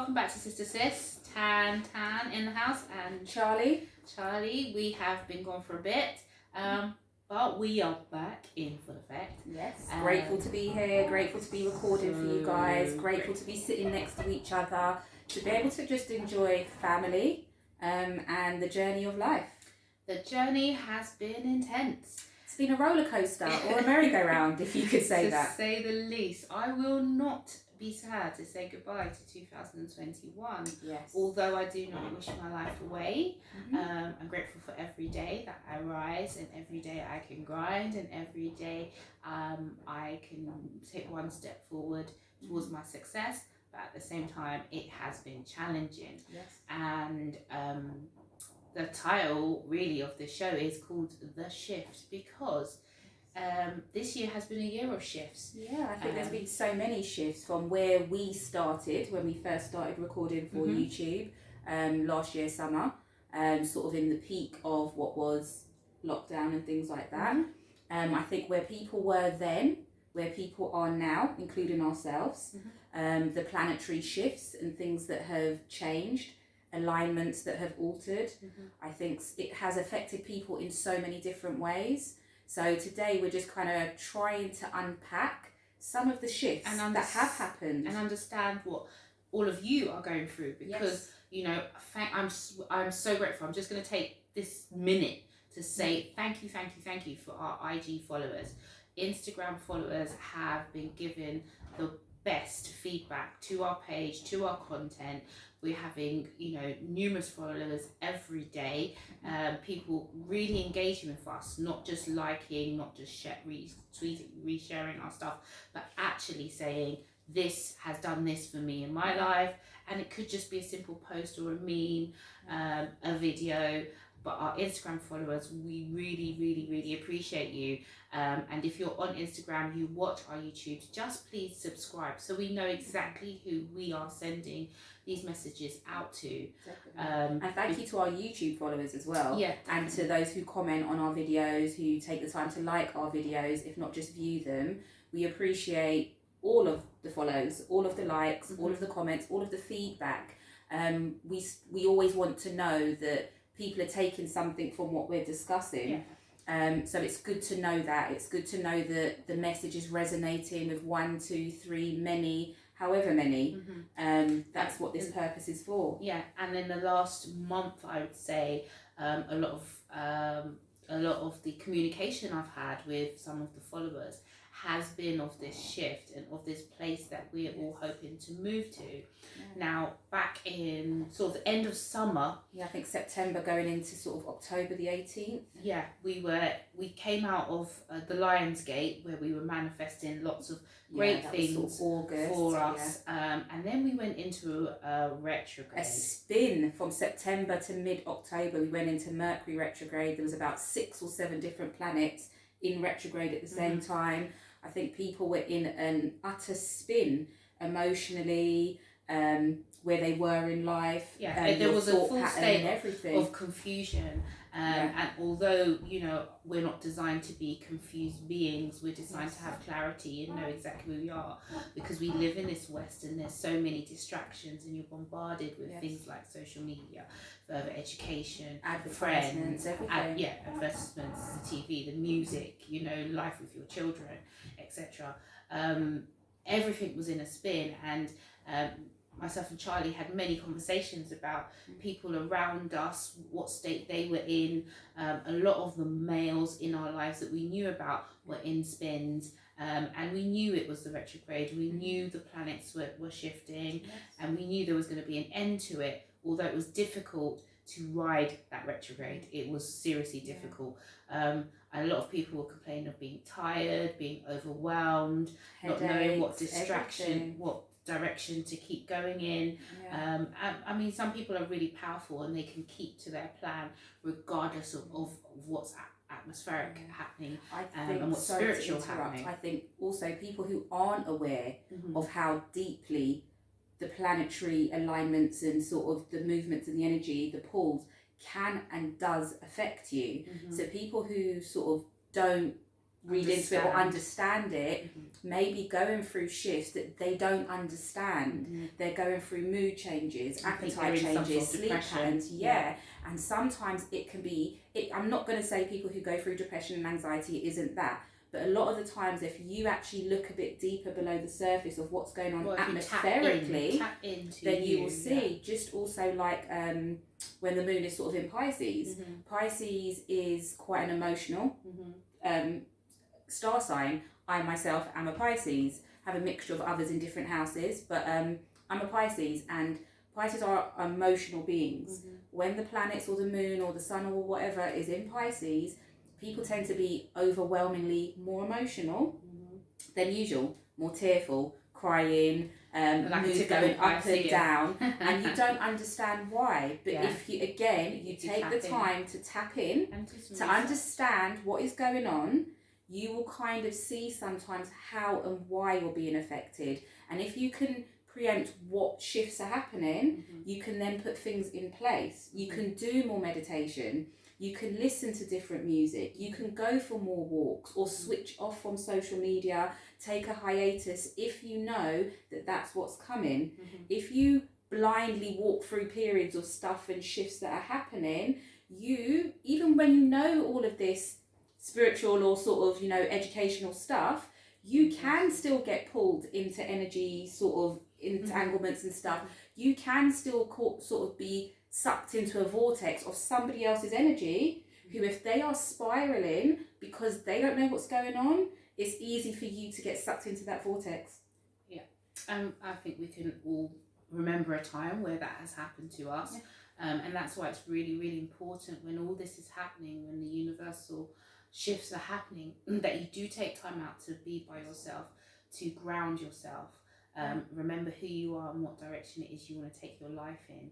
welcome back to Sister Sis. Tan in the house, and Charlie. We have been gone for a bit, but we are back in full effect. Yes. Grateful to be here, grateful to be recording for you guys, grateful to be sitting next to each other, to be able to just enjoy family and the journey of life. The journey has been intense. It's been a roller coaster or a merry-go-round, if you could say that. To say the least. I will not be sad to say goodbye to 2021. Yes. Although I do not wish my life away. Mm-hmm. I'm grateful for every day that I rise, and every day I can grind, and every day I can take one step forward towards my success. But at the same time, it has been challenging. Yes. And the title really of the show is called The Shift, because this year has been a year of shifts. Yeah, I think there's been so many shifts from where we started, when we first started recording for YouTube last year summer, sort of in the peak of what was lockdown and things like that. I think where people were then, where people are now, including ourselves, the planetary shifts and things that have changed, alignments that have altered. I think it has affected people in so many different ways. So today we're just kind of trying to unpack some of the shifts that have happened and understand what all of you are going through, because you know, I'm so grateful. I'm just going to take this minute to say thank you for our IG followers. Instagram followers have been given the best feedback to our page, to our content. We're having, you know, numerous followers every day. People really engaging with us, not just liking, not just retweeting, resharing our stuff, but actually saying, this has done this for me in my life. And it could just be a simple post or a meme, a video. But our Instagram followers, we really appreciate you. And if you're on Instagram, you watch our YouTube, just please subscribe so we know exactly who we are sending these messages out to. And thank you to our YouTube followers as well. Yeah, and to those who comment on our videos, who take the time to like our videos, if not just view them. We appreciate all of the follows, all of the likes, all of the comments, all of the feedback. We always want to know that people are taking something from what we're discussing. So it's good to know that. It's good to know that the message is resonating with 1, 2, 3, many, however many. That's what this purpose is for. Yeah, and in the last month, I would say a lot of the communication I've had with some of the followers has been of this shift and of this place that we're all hoping to move to. Now, back in sort of the end of summer. Yeah, I think September going into sort of October the 18th. Yeah, we came out of the Lionsgate, where we were manifesting lots of great things sort of August, for us. And then we went into a retrograde. A spin from September to mid-October. We went into Mercury retrograde. There was about 6 or 7 different planets in retrograde at the same time. I think people were in an utter spin emotionally, where they were in life. There was a full state of confusion. And although, you know, we're not designed to be confused beings, we're designed to have clarity and know exactly who we are, because we live in this West and there's so many distractions, and you're bombarded with things like social media, further education, advertisements, everything. Advertisements, the TV, the music, you know, life with your children, etc. Everything was in a spin, and myself and Charlie had many conversations about people around us, what state they were in. A lot of the males in our lives that we knew about were in spins, and we knew it was the retrograde. We knew the planets were shifting, and we knew there was going to be an end to it. Although it was difficult to ride that retrograde, it was seriously difficult. A lot of people were complaining of being tired, being overwhelmed, headaches, not knowing what direction to keep going in. I mean, some people are really powerful and they can keep to their plan regardless of what's atmospheric happening and what's spiritual happening. I think also people who aren't aware of how deeply the planetary alignments and sort of the movements and the energy, the pulls, can and does affect you. So people who sort of don't read into it or understand it, maybe going through shifts that they don't understand. They're going through mood changes, appetite changes, sleep patterns, and sometimes it can be, I'm not going to say people who go through depression and anxiety isn't that, but a lot of the times if you actually look a bit deeper below the surface of what's going on atmospherically, then you will see, just also like when the moon is sort of in Pisces, Pisces is quite an emotional star sign. I myself am a Pisces, have a mixture of others in different houses, but I'm a Pisces, and Pisces are emotional beings. When the planets or the moon or the sun or whatever is in Pisces, people tend to be overwhelmingly more emotional than usual, more tearful, crying, mood going up and down, and you don't understand why. But if you take the time to tap in, to understand what is going on, you will kind of see sometimes how and why you're being affected. And if you can preempt what shifts are happening, you can then put things in place. You can do more meditation. You can listen to different music. You can go for more walks or switch off from social media, take a hiatus if you know that that's what's coming. If you blindly walk through periods of stuff and shifts that are happening, you, even when you know all of this spiritual or sort of, educational stuff, you can still get pulled into energy sort of entanglements and stuff. You can still sort of be sucked into a vortex of somebody else's energy who, if they are spiraling because they don't know what's going on, it's easy for you to get sucked into that vortex. I think we can all remember a time where that has happened to us. And that's why it's really, really important when all this is happening, when the universal shifts are happening, that you do take time out to be by yourself, to ground yourself, remember who you are and what direction it is you want to take your life in.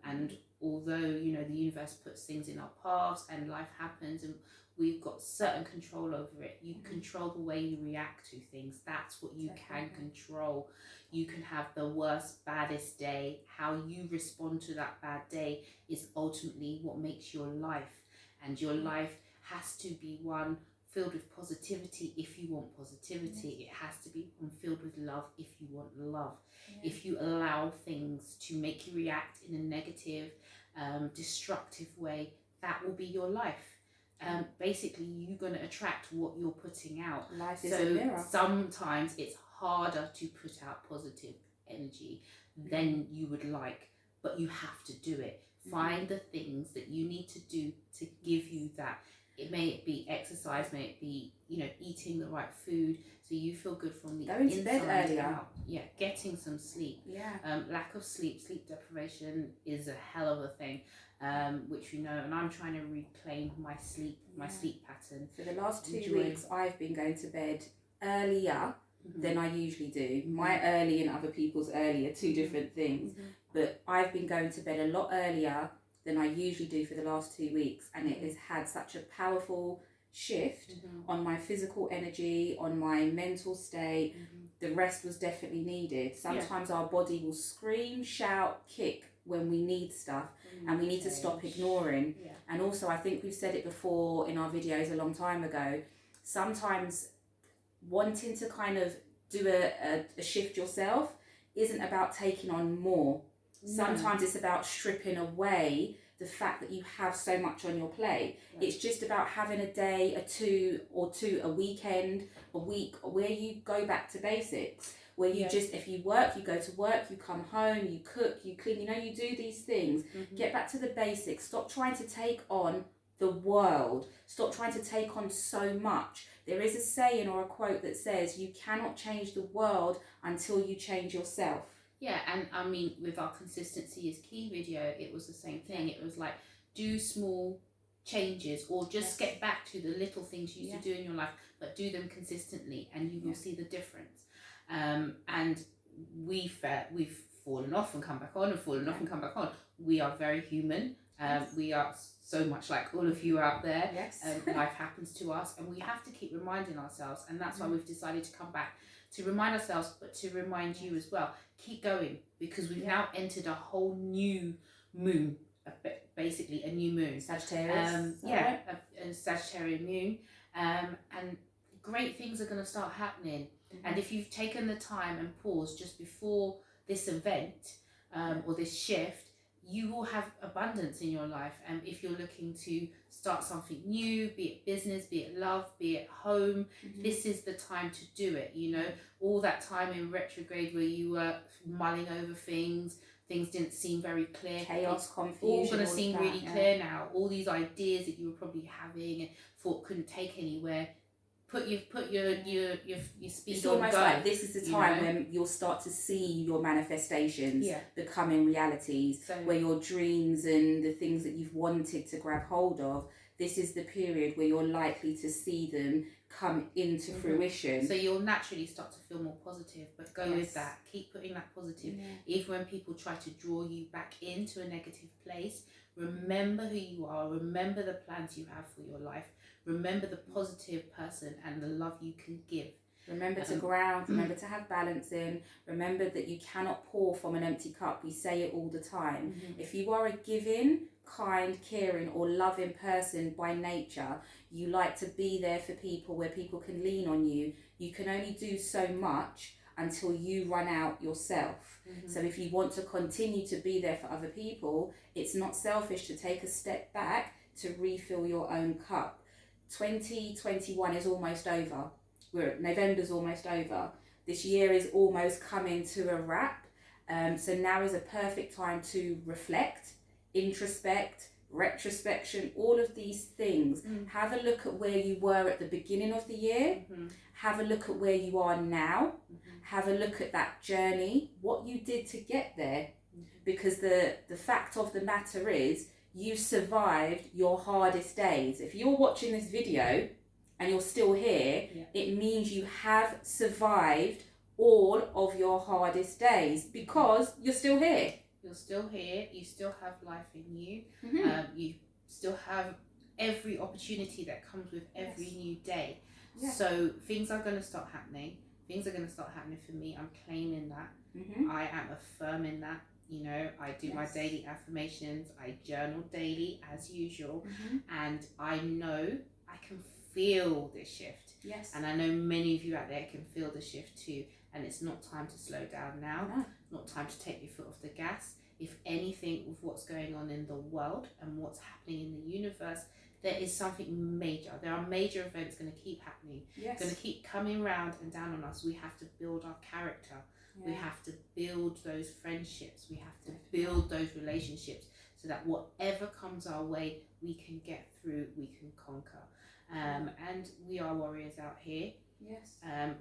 And although, the universe puts things in our paths and life happens and we've got certain control over it, you control the way you react to things. That's what you can control. You can have the worst, baddest day. How you respond to that bad day is ultimately what makes your life. And your life has to be one filled with positivity if you want positivity. It has to be one filled with love if you want love. If you allow things to make you react in a negative, destructive way, that will be your life. Basically, you're going to attract what you're putting out. Life is a mirror. Sometimes it's harder to put out positive energy than you would like, but you have to do it. Find the things that you need to do to give you that. It may be exercise, may it be, eating the right food so you feel good from the going to bed earlier. out. Getting some sleep. Lack of sleep deprivation is a hell of a thing, which we know, and I'm trying to reclaim my sleep pattern. For the last 2 weeks, I've been going to bed earlier than I usually do. My early and other people's early are two different things, but I've been going to bed a lot earlier than I usually do for the last 2 weeks, and it has had such a powerful shift on my physical energy, on my mental state. The rest was definitely needed. Sometimes our body will scream, shout, kick when we need stuff, and we need to stop ignoring. And also, I think we've said it before in our videos a long time ago, sometimes wanting to kind of do a shift yourself isn't about taking on more. Sometimes it's about stripping away the fact that you have so much on your plate. It's just about having a day, a weekend, a week where you go back to basics. Where you just, if you work, you go to work, you come home, you cook, you clean, you do these things. Get back to the basics. Stop trying to take on the world. Stop trying to take on so much. There is a saying or a quote that says, you cannot change the world until you change yourself. Yeah, and I mean, with our consistency is key video, it was the same thing. It was like, do small changes or just get back to the little things you used to do in your life, but do them consistently and you will see the difference. And we've fallen off and come back on and fallen off and come back on. We are very human. We are so much like all of you out there. Life happens to us and we have to keep reminding ourselves, and that's why we've decided to come back to remind ourselves, but to remind you as well. Keep going, because we've now entered a whole new moon, basically a new moon. Sagittarius. A Sagittarian moon. and great things are going to start happening. And if you've taken the time and paused just before this event or this shift, you will have abundance in your life. And if you're looking to start something new, be it business, be it love, be it home, this is the time to do it. You know, all that time in retrograde where you were mulling over things didn't seem very clear. Chaos, confusion. All going to seem really clear now. All these ideas that you were probably having and thought couldn't take anywhere. Put your speed it's on almost go, like this is the time when you'll start to see your manifestations becoming realities, where your dreams and the things that you've wanted to grab hold of, this is the period where you're likely to see them come into fruition. So you'll naturally start to feel more positive, but go with that. Keep putting that positive. Even when people try to draw you back into a negative place, remember who you are, remember the plans you have for your life. Remember the positive person and the love you can give. Remember to ground, remember to have balance in, remember that you cannot pour from an empty cup. We say it all the time. If you are a giving, kind, caring or loving person by nature, you like to be there for people where people can lean on you. You can only do so much until you run out yourself. So if you want to continue to be there for other people, it's not selfish to take a step back to refill your own cup. 2021 is almost over. November's almost over. This year is almost coming to a wrap. So now is a perfect time to reflect, introspect, retrospection, all of these things. Have a look at where you were at the beginning of the year. Have a look at where you are now. Have a look at that journey, what you did to get there. Because the fact of the matter is, you've survived your hardest days. If you're watching this video and you're still here, it means you have survived all of your hardest days because you're still here. You're still here. You still have life in you. You still have every opportunity that comes with every new day. So things are going to start happening. Things are going to start happening for me. I'm claiming that. I am affirming that. You know, I do my daily affirmations, I journal daily as usual, and I know I can feel this shift. And I know many of you out there can feel the shift too, and it's not time to slow down now, not time to take your foot off the gas. If anything, with what's going on in the world and what's happening in the universe, there is something major. There are major events going to keep happening, going to keep coming round and down on us. We have to build our character. We have to build those friendships. We have to build those relationships so that whatever comes our way, we can get through, we can conquer. And we are warriors out here.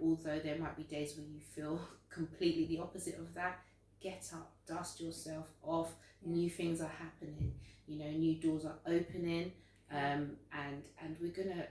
Although there might be days where you feel completely the opposite of that, get up, dust yourself off. New things are happening. You know, new doors are opening. And we're gonna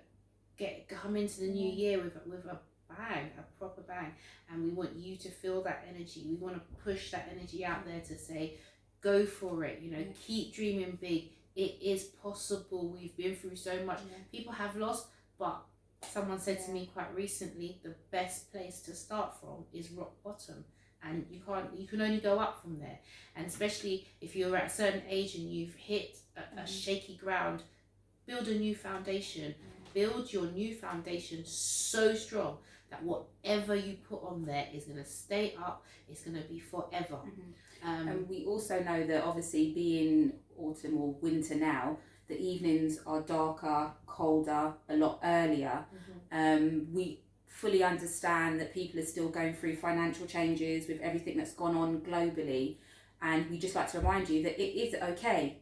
come into the new year with a bang, a proper bang, and we want you to feel that energy. We want to push that energy out there to say, go for it, you know, keep dreaming big. It is possible. We've been through so much. People have lost, but someone said to me quite recently, the best place to start from is rock bottom, and you can only go up from there. And especially if you're at a certain age and you've hit a shaky ground, build a new foundation. Build your new foundation so strong that whatever you put on there is going to stay up. It's going to be forever. And we also know that obviously being autumn or winter now, the evenings are darker, colder, a lot earlier. We fully understand that people are still going through financial changes with everything that's gone on globally. And we just like to remind you that it is okay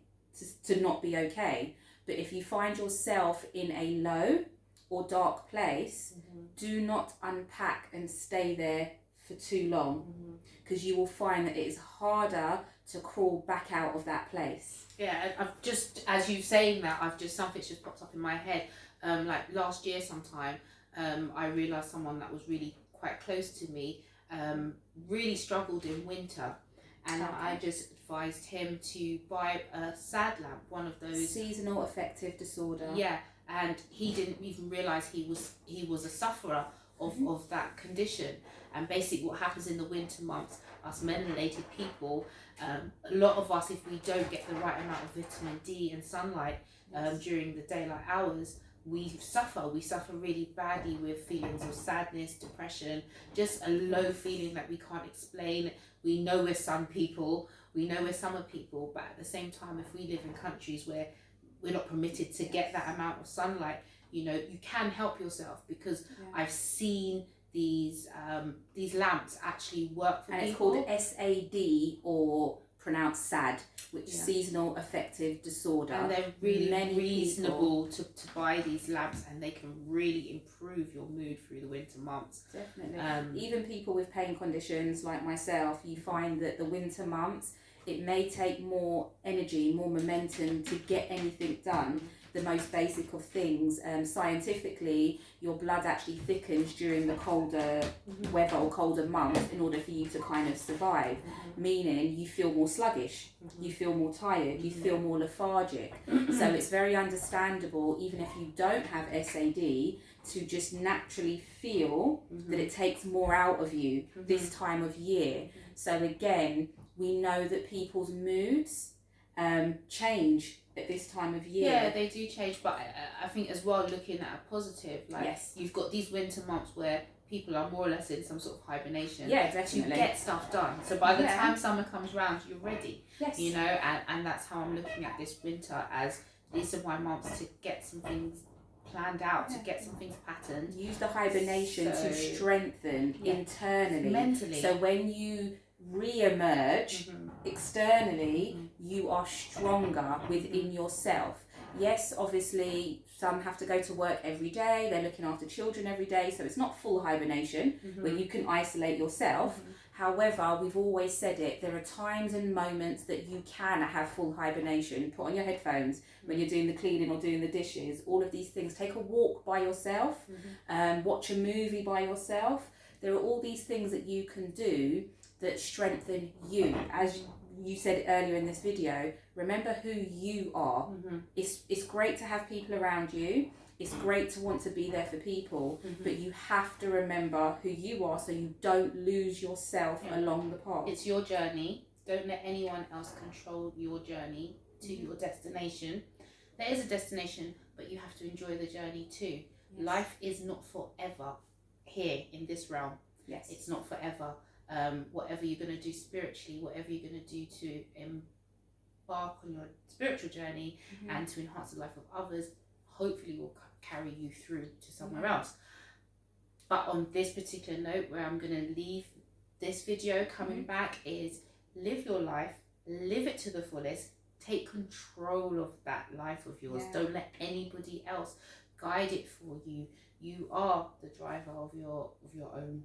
to not be okay. But if you find yourself in a low or dark place, do not unpack and stay there for too long, because you will find that it is harder to crawl back out of that place. I've just, as you saying that, something's just popped up in my head. Like last year sometime, I realised someone that was really quite close to me really struggled in winter. And I just advised him to buy a sad lamp, one of those seasonal affective disorder. And he didn't even realise he was a sufferer of that condition. And basically, what happens in the winter months, us melanated people, a lot of us, if we don't get the right amount of vitamin D and sunlight during the daylight hours, we suffer really badly with feelings of sadness, depression, just a low feeling that we can't explain. We know we're sun people, we know we're summer people, but at the same time, if we live in countries where we're not permitted to get that amount of sunlight, you know, you can help yourself, because I've seen these lamps actually work for and people. It's called SAD, or pronounced SAD, which is seasonal affective disorder. And they're really reasonable to buy these lamps, and they can really improve your mood through the winter months. Definitely. Even people with pain conditions like myself, you find that the winter months, it may take more energy, more momentum to get anything done. The most basic of things, scientifically, your blood actually thickens during the colder weather or colder months in order for you to kind of survive, meaning you feel more sluggish, you feel more tired, you feel more lethargic. So it's very understandable, even if you don't have SAD, to just naturally feel that it takes more out of you this time of year. So again, we know that people's moods change at this time of year. Yeah, they do change, but I think as well, looking at a positive, like you've got these winter months where people are more or less in some sort of hibernation to get stuff done. So by the time summer comes round, you're ready. You know, and that's how I'm looking at this winter, as these are my months to get some things planned out, to get some things patterned. Use the hibernation to strengthen internally, mentally. So when you re-emerge externally, you are stronger within yourself. Yes, obviously some have to go to work every day, they're looking after children every day, so it's not full hibernation where you can isolate yourself. However, we've always said it, there are times and moments that you can have full hibernation. Put on your headphones when you're doing the cleaning or doing the dishes, all of these things. Take a walk by yourself, watch a movie by yourself. There are all these things that you can do that strengthen you. As you said earlier in this video, remember who you are. It's great to have people around you. It's great to want to be there for people, but you have to remember who you are so you don't lose yourself along the path. It's your journey. Don't let anyone else control your journey to your destination. There is a destination, but you have to enjoy the journey too. Life is not forever here in this realm. It's not forever. Whatever you're going to do spiritually, whatever you're going to do to embark on your spiritual journey and to enhance the life of others, hopefully will carry you through to somewhere else. But on this particular note, where I'm going to leave this video coming back, is live your life, live it to the fullest, take control of that life of yours. Don't let anybody else guide it for you. You are the driver of your own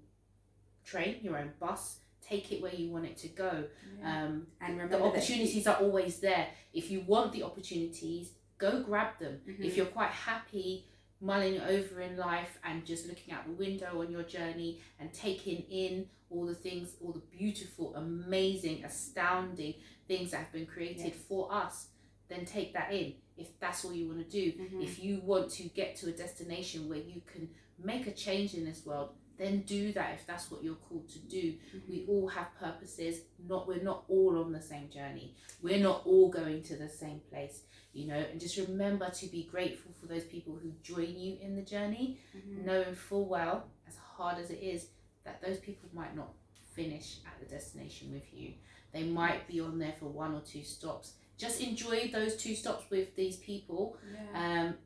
train, your own bus. Take it where you want it to go. And remember, the opportunities are always there. If you want the opportunities, go grab them. If you're quite happy mulling over in life and just looking out the window on your journey and taking in all the things, all the beautiful, amazing, astounding things that have been created for us, then take that in. If that's all you want to do, if you want to get to a destination where you can make a change in this world, then do that. If that's what you're called to do. We all have purposes. We're not all on the same journey. We're not all going to the same place, you know. And just remember to be grateful for those people who join you in the journey, knowing full well, as hard as it is, that those people might not finish at the destination with you. They might be on there for 1 or 2 stops. Just enjoy those 2 stops with these people.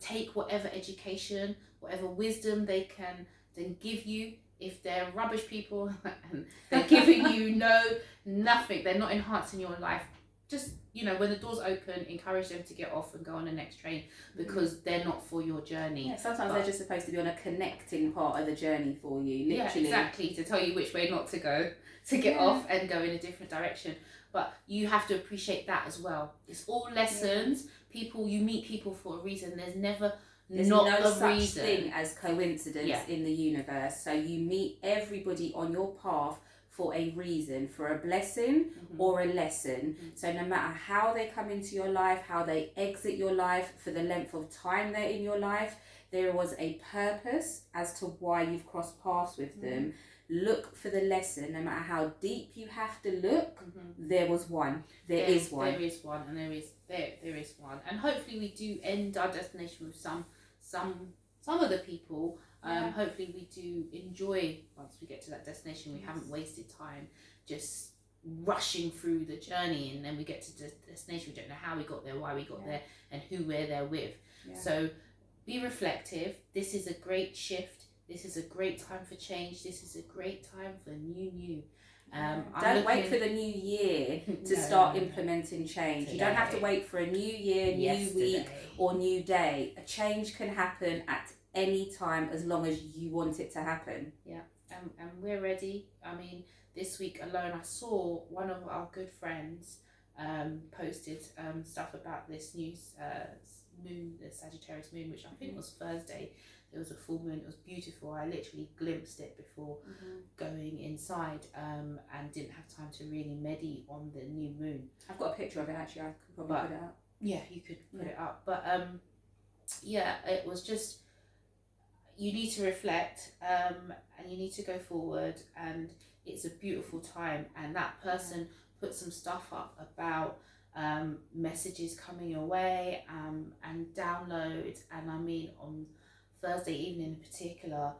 Take whatever education, whatever wisdom they can then give you. If they're rubbish people and they're giving you nothing, they're not enhancing your life, just, you know, when the doors open, encourage them to get off and go on the next train, because they're not for your journey. Sometimes they're just supposed to be on a connecting part of the journey for you, literally. Exactly, to tell you which way not to go, to get off and go in a different direction. But you have to appreciate that as well. It's all lessons. You meet people for a reason. There's no such thing as coincidence in the universe. So you meet everybody on your path for a reason, for a blessing or a lesson. So no matter how they come into your life, how they exit your life, for the length of time they're in your life, there was a purpose as to why you've crossed paths with them. Look for the lesson. No matter how deep you have to look, there was one. There is one. There is one, and there is one. And hopefully we do end our destination with some some other people. Hopefully we do enjoy, once we get to that destination, we haven't wasted time just rushing through the journey, and then we get to the destination, we don't know how we got there, why we got there, and who we're there with. So be reflective. This is a great shift. This is a great time for change. This is a great time for new. Don't wait for the new year to start implementing change. You don't have to wait for a new year, new week, or new day. A change can happen at any time as long as you want it to happen. And we're ready. I mean, this week alone, I saw one of our good friends posted stuff about this new moon, the Sagittarius moon, which I think was Thursday. There was a full moon. It was beautiful. I literally glimpsed it before going inside, and didn't have time to really meditate on the new moon. I've got a picture of it actually. I could probably put it up. Yeah, you could put it up. But it was just, you need to reflect, and you need to go forward, and it's a beautiful time. And that person put some stuff up about messages coming your way, and downloads. And I mean, on Thursday evening in particular,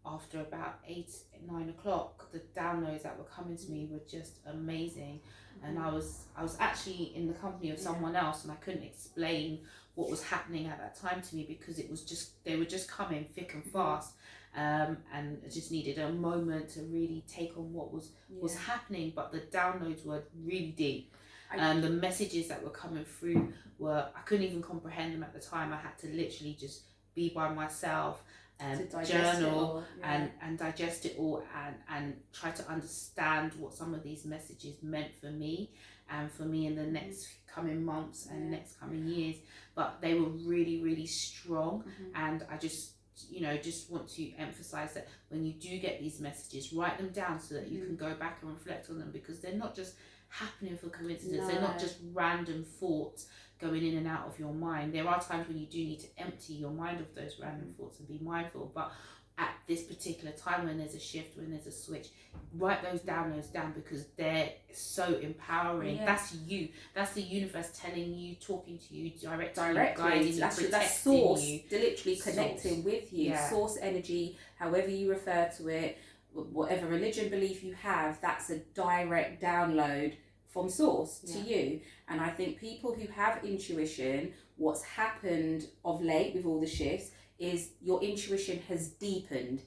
after about 8-9 o'clock, the downloads that were coming to me were just amazing. And I was actually in the company of someone else, and I couldn't explain what was happening at that time to me, because it was just, they were just coming thick and fast, and I just needed a moment to really take on what was happening. But the downloads were really deep. The messages that were coming through were, I couldn't even comprehend them at the time. I had to literally just be by myself and journal and digest it all, and try to understand what some of these messages meant for me, and for me in the next coming months and next coming years. But they were really, really strong. And I just want to emphasize that when you do get these messages, write them down so that you can go back and reflect on them, because they're not just happening for coincidence. They're not just random thoughts going in and out of your mind. There are times when you do need to empty your mind of those random thoughts and be mindful. But at this particular time, when there's a shift, when there's a switch, write those downloads down, because they're so empowering. That's you. That's the universe telling you, talking to you, directly. Guiding you, protecting that's source, you. literally connecting with you. Source energy, however you refer to it, whatever religion belief you have, that's a direct download from source to you. And I think people who have intuition, what's happened of late with all the shifts is your intuition has deepened.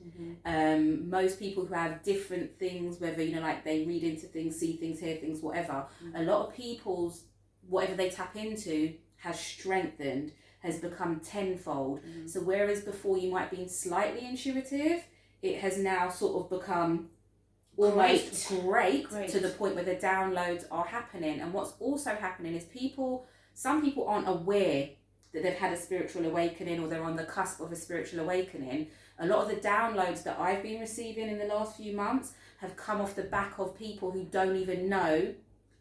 Most people who have different things, whether like they read into things, see things, hear things, whatever, a lot of people's whatever they tap into has strengthened, has become tenfold. So whereas before you might have been slightly intuitive, it has now sort of become almost great to the point where the downloads are happening. And what's also happening is some people aren't aware that they've had a spiritual awakening, or they're on the cusp of a spiritual awakening. A lot of the downloads that I've been receiving in the last few months have come off the back of people who don't even know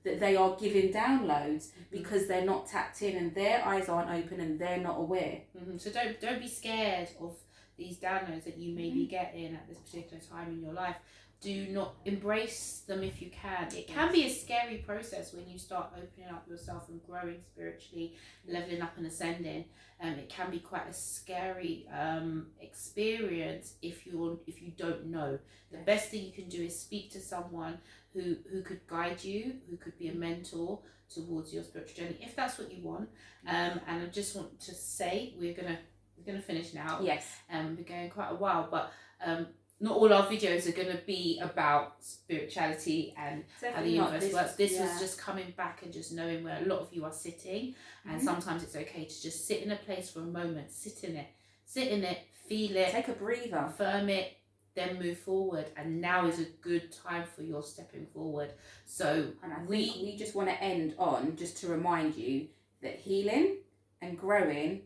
that they are giving downloads, because they're not tapped in and their eyes aren't open and they're not aware. So don't be scared of these downloads that you may be getting at this particular time in your life. Do not embrace them if you can. It can be a scary process when you start opening up yourself and growing spiritually, leveling up and ascending. It can be quite a scary experience if you don't know. The best thing you can do is speak to someone who could guide you, who could be a mentor towards your spiritual journey, if that's what you want. And I just want to say, we're gonna finish now. Yes. We're going quite a while, but not all our videos are going to be about spirituality and how the universe works. This was just coming back and just knowing where a lot of you are sitting. And sometimes it's okay to just sit in a place for a moment, sit in it, feel it, take a breather, affirm it, then move forward. And now is a good time for your stepping forward. So and I think we just want to end on just to remind you that healing and growing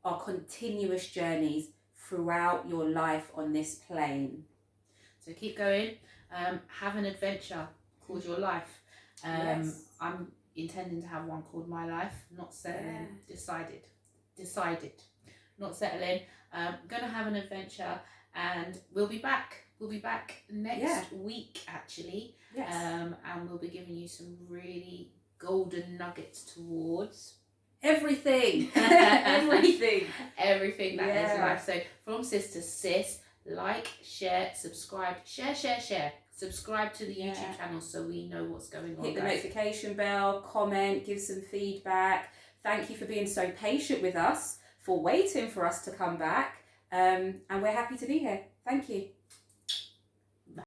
are continuous journeys throughout your life on this plane. So keep going. Have an adventure called your life. I'm intending to have one called my life. Not settling. Decided. Not settling. Gonna have an adventure, and we'll be back. We'll be back next week actually. Yes. And we'll be giving you some really golden nuggets towards everything. Everything. Everything that is life. So from sis to sis, like, share, subscribe, share. Subscribe to the YouTube channel so we know what's going on. Hit the notification bell, comment, give some feedback. Thank you for being so patient with us, for waiting for us to come back. And we're happy to be here. Thank you.